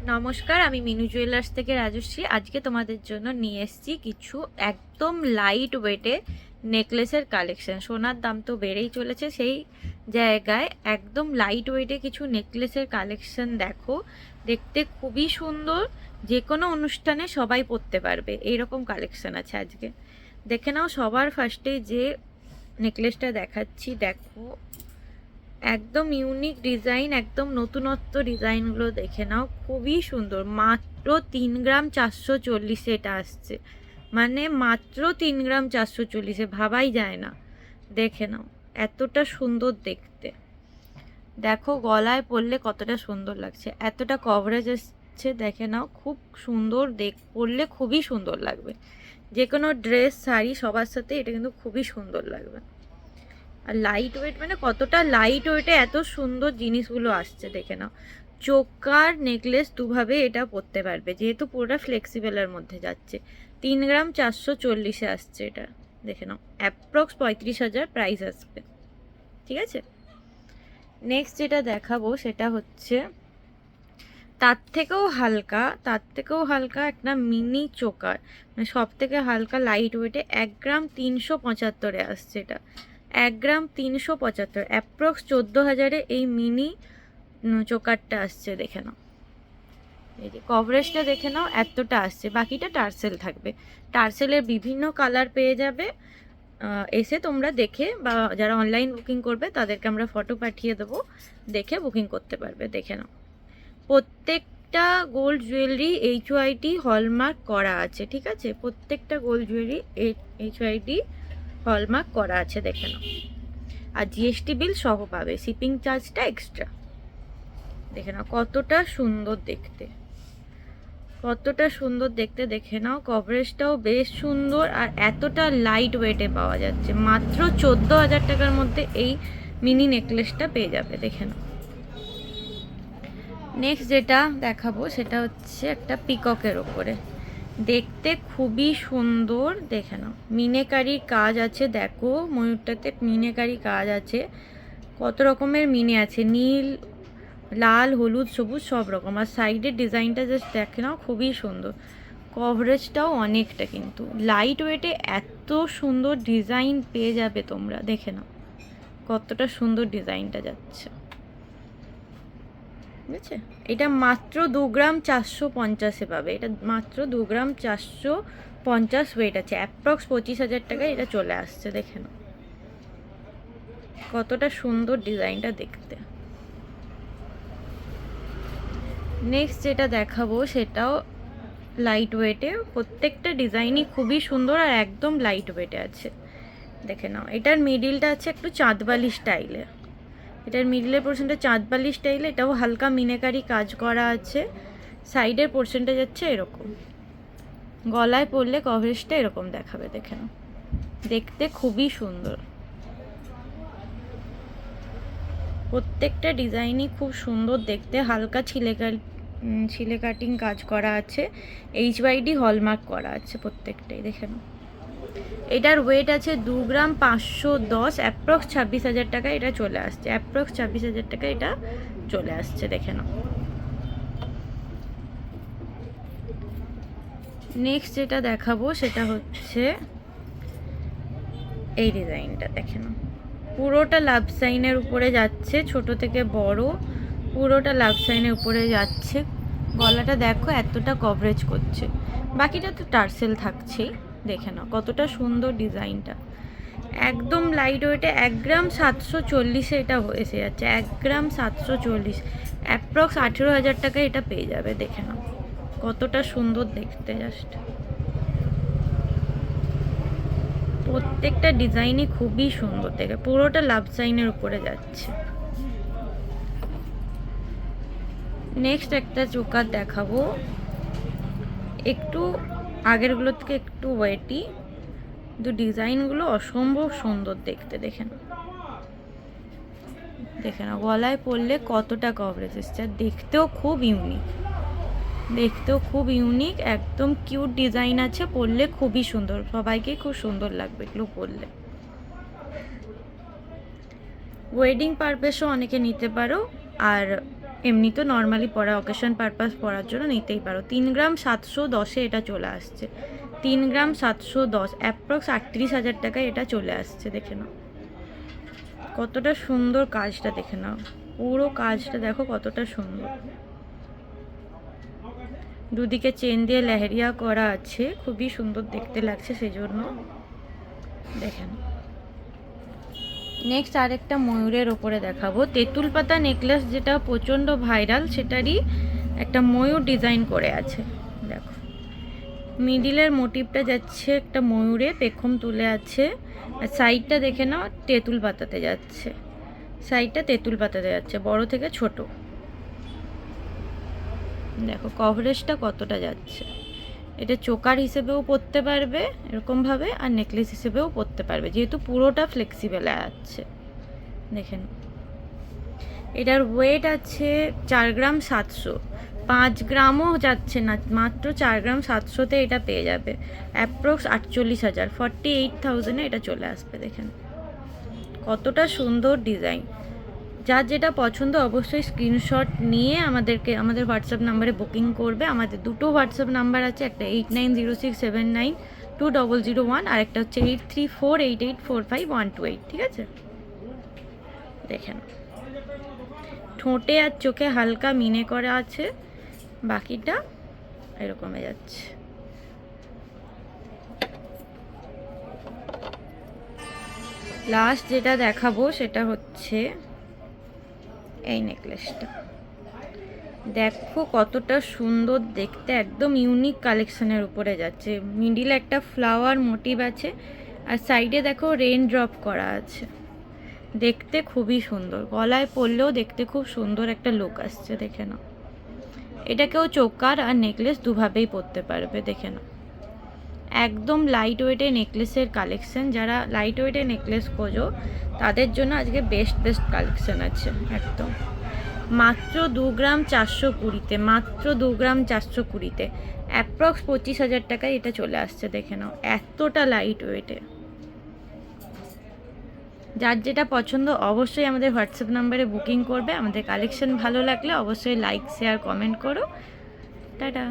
নমস্কার, আমি মিনু জুয়েলার্স থেকে রাজশ্রী। আজকে তোমাদের জন্য নিয়ে এসেছি কিছু একদম লাইট ওয়েটে নেকলেসের কালেকশন। সোনার দাম তো বেড়েই চলেছে, সেই জায়গায় একদম লাইট ওয়েটে কিছু নেকলেসের কালেকশন দেখো। দেখতে খুবই সুন্দর, যে কোনো অনুষ্ঠানে সবাই পরতে পারবে এইরকম কালেকশন আছে আজকে। দেখে নাও, সবার ফার্স্টে যে নেকলেসটা দেখাচ্ছি দেখো, একদম ইউনিক ডিজাইন, একদম নতুনত্ব ডিজাইনগুলো দেখে নাও, খুবই সুন্দর। মাত্র 3 গ্রাম 440 এটা আসছে, মানে মাত্র 3 গ্রাম 440, ভাবাই যায় না। দেখে নাও, এতটা সুন্দর দেখতে। দেখো গলায় পরলে কতটা সুন্দর লাগছে, এতটা কভারেজ আসছে। দেখে নাও, খুব সুন্দর, পরলে খুবই সুন্দর লাগবে। যে কোনো ড্রেস, শাড়ি সবার সাথে এটা কিন্তু খুবই সুন্দর লাগবে। আর লাইট ওয়েট, মানে কতটা লাইট ওয়েটে এত সুন্দর জিনিসগুলো আসছে দেখে নাও। চোকার নেকলেস দুভাবে এটা পরতে পারবে, যেহেতু পুরোটা ফ্লেক্সিবলের মধ্যে যাচ্ছে। 3 গ্রাম 440 আসছে এটা। দেখে নাও, অ্যাপ্রক্স 35,000 প্রাইস আসবে। ঠিক আছে, নেক্সট যেটা দেখাবো সেটা হচ্ছে তার থেকেও হালকা একটা মিনি চোকার, মানে সব থেকে হালকা লাইট ওয়েটে 1 গ্রাম 375 আসছে এটা। 1 গ্রাম 375, অ্যাপ্রক্স 14,000 এই মিনি চোকারটা আসছে। দেখে নাও, এই যে কভারেজটা দেখে নাও, এতটা আসছে। বাকিটা টার্সেল থাকবে, টার্সেলের বিভিন্ন কালার পেয়ে যাবে। এসে তোমরা দেখে, বা যারা অনলাইন বুকিং করবে তাদেরকে আমরা ফটো পাঠিয়ে দেবো, দেখে বুকিং করতে পারবে। দেখে নাও, প্রত্যেকটা গোল্ড জুয়েলারি HYT হলমার্ক করা আছে। ঠিক আছে, প্রত্যেকটা গোল্ড জুয়েলারি HYT হলমার্ক করা আছে। দেখে নাও, আর GST বিল সহ পাবে, শিপিং চার্জটা এক্সট্রা। দেখে নাও কতটা সুন্দর দেখতে, কতটা সুন্দর দেখতে। দেখে নাও, কভারেজটাও বেশ সুন্দর, আর এতটা লাইট ওয়েটে পাওয়া যাচ্ছে। মাত্র 14,000 টাকার মধ্যে এই মিনি নেকলেসটা পেয়ে যাবে। দেখে নাও, নেক্সট যেটা দেখাবো সেটা হচ্ছে একটা পিককের ওপরে, দেখতে খুবই সুন্দর। দেখে নাও, মিনেকারির কাজ আছে। দেখো ময়ূরটাতে মিনেকারি কাজ আছে, কত রকমের মিনে আছে, নীল, লাল, হলুদ, সবুজ, সব রকম। আর সাইডের ডিজাইনটা জাস্ট দেখে নাও, খুবই সুন্দর। কভারেজটাও অনেকটা, কিন্তু লাইট ওয়েটে এত সুন্দর ডিজাইন পেয়ে যাবে তোমরা। দেখে নাও কতটা সুন্দর ডিজাইনটা যাচ্ছে, বুঝেছে? এটা মাত্র 2 গ্রাম 450 পাবে। এটা মাত্র 2 গ্রাম 450 ওয়েট আছে, অ্যাপ্রক্স 25,000 টাকায় এটা চলে আসছে। দেখে নাও কতটা সুন্দর ডিজাইনটা দেখতে। নেক্সট যেটা দেখাবো সেটাও লাইট ওয়েটে, প্রত্যেকটা ডিজাইনই খুবই সুন্দর আর একদম লাইট ওয়েটে আছে। দেখে নাও, এটার মিডিলটা আছে একটু চাঁদবালি স্টাইলে, এটার মিডিলের পোর্শনটা চাঁদবালি স্টাইলে, এটাও হালকা মিনেকারি কাজ করা আছে। সাইডের পোর্শনটা যাচ্ছে এরকম, গলায় পরলে কভারেজটা এরকম দেখাবে। দেখে নাও, দেখতে খুবই সুন্দর। প্রত্যেকটা ডিজাইনই খুব সুন্দর দেখতে, হালকা ছিলে কাটিং কাজ করা আছে, HYD হলমার্ক করা আছে প্রত্যেকটাই। দেখে নাও, এটার ওয়েট আছে 2 গ্রাম 510, অ্যাপ্রক্স 26,000 টাকা এটা চলে আসছে, অ্যাপ্রক্স 26,000 টাকা এটা চলে আসছে। দেখে নাও, নেক্সট যেটা দেখাবো সেটা হচ্ছে এই ডিজাইনটা। দেখে নাও, পুরোটা লাভ সাইনের উপরে যাচ্ছে, ছোট থেকে বড় পুরোটা লাভ সাইনের উপরে যাচ্ছে। গলাটা দেখো এতটা কভারেজ করছে, বাকিটা তো টার্সেল থাকছেই। দেখে নাও কতটা সুন্দর ডিজাইনটা, একদম লাইট ওয়েটে। 1 গ্রাম 740 এটা এসে যাচ্ছে, 1 গ্রাম 740, অ্যাপ্রক্স 18,000 টাকায় এটা পেয়ে যাবে। দেখে নাও কতটা সুন্দর দেখতে, জাস্ট প্রত্যেকটা ডিজাইনই খুবই সুন্দর দেখে, পুরোটা লাভ সাইনের উপরে যাচ্ছে। নেক্সট একটা চোকার দেখাবো, একটু আগেরগুলোর থেকে একটু ওয়েটি, কিন্তু ডিজাইনগুলো অসম্ভব সুন্দর দেখতে। দেখে নাও, দেখে নাও গলায় পরলে কতটা কভারেজ এসছে, দেখতেও খুব ইউনিক, দেখতেও খুব ইউনিক, একদম কিউট ডিজাইন আছে। পরলে খুবই সুন্দর, সবাইকে খুব সুন্দর লাগবে এগুলো পরলে। ওয়েডিং পারপাসও অনেকে নিতে পারো, আর এমনি তো নর্মালি পরা অকেশন পারপাস পরার জন্য নিতেই পারো। 3 গ্রাম 710 এটা চলে আসছে। 3 গ্রাম 710 অ্যাপ্রক্স 38,000 টাকায় এটা চলে আসছে। দেখে নাও কতটা সুন্দর কাজটা, দেখে নাও পুরো কাজটা দেখো কতটা সুন্দর। দুদিকে চেন দিয়ে লেহেরিয়া করা আছে, খুবই সুন্দর দেখতে লাগছে সেজন্য। দেখেন নেক্সট আরেকটা ময়ূরের ওপরে দেখাবো। তেঁতুল পাতা নেকলেস যেটা প্রচণ্ড ভাইরাল, সেটারই একটা ময়ূর ডিজাইন করে আছে। দেখো মিডিলের মোটিভটা যাচ্ছে একটা ময়ূরে, পেখম তুলে আছে, আর সাইডটা দেখে নাও তেঁতুল পাতাতে যাচ্ছে, সাইডটা তেঁতুল পাতাতে যাচ্ছে, বড় থেকে ছোট। দেখো কভারেজটা কতটা যাচ্ছে। এটা চোকার হিসেবেও পরতে পারবে এরকমভাবে, আর নেকলেস হিসেবেও পরতে পারবে, যেহেতু পুরোটা ফ্লেক্সিবল আছে। দেখেন এটার ওয়েট আছে 4 গ্রাম 700, 5 গ্রামও যাচ্ছে না, মাত্র 4 গ্রাম 700-তে এটা পেয়ে যাবে। অ্যাপ্রক্স 48,000, 48,000-এ এটা চলে আসবে। দেখেন কতটা সুন্দর ডিজাইন। যার যেটা পছন্দ অবশ্যই স্ক্রিনশট নিয়ে আমাদের হোয়াটসঅ্যাপ নাম্বারে বুকিং করবে। আমাদের দুটো হোয়াটসঅ্যাপ নাম্বার আছে, একটা 8906792001, আর একটা হচ্ছে 8348845128। ঠিক আছে, দেখেন ঠোঁটে আর চোখে হালকা মিনে করা আছে, বাকিটা এরকমই যাচ্ছে। লাস্ট যেটা দেখাবো সেটা হচ্ছে এই নেকলেসটা। দেখো কতটা সুন্দর দেখতে, একদম ইউনিক কালেকশনের উপরে যাচ্ছে। মিডিলে একটা ফ্লাওয়ার মোটিভ আছে, আর সাইডে দেখো রেন ড্রপ করা আছে, দেখতে খুবই সুন্দর। গলায় পরলেও দেখতে খুব সুন্দর একটা লুক আসছে। দেখে নাও এটাকেও চোকার আর নেকলেস দুভাবেই পরতে পারবে। দেখে নাও একদম লাইট ওয়েটের নেকলেসের কালেকশন। যারা লাইট ওয়েটের নেকলেস খোঁজো তাদের জন্য আজকে বেস্ট কালেকশন আছে একদম। মাত্র 2 গ্রাম 420-তে, মাত্র 2 গ্রাম 420-তে অ্যাপ্রক্স 25,000 টাকায় এটা চলে আসছে। দেখে নাও এতটা লাইট ওয়েটে। যার যেটা পছন্দ অবশ্যই আমাদের হোয়াটসঅ্যাপ নাম্বারে বুকিং করবে। আমাদের কালেকশন ভালো লাগলে অবশ্যই লাইক শেয়ার কমেন্ট করো। টাটা।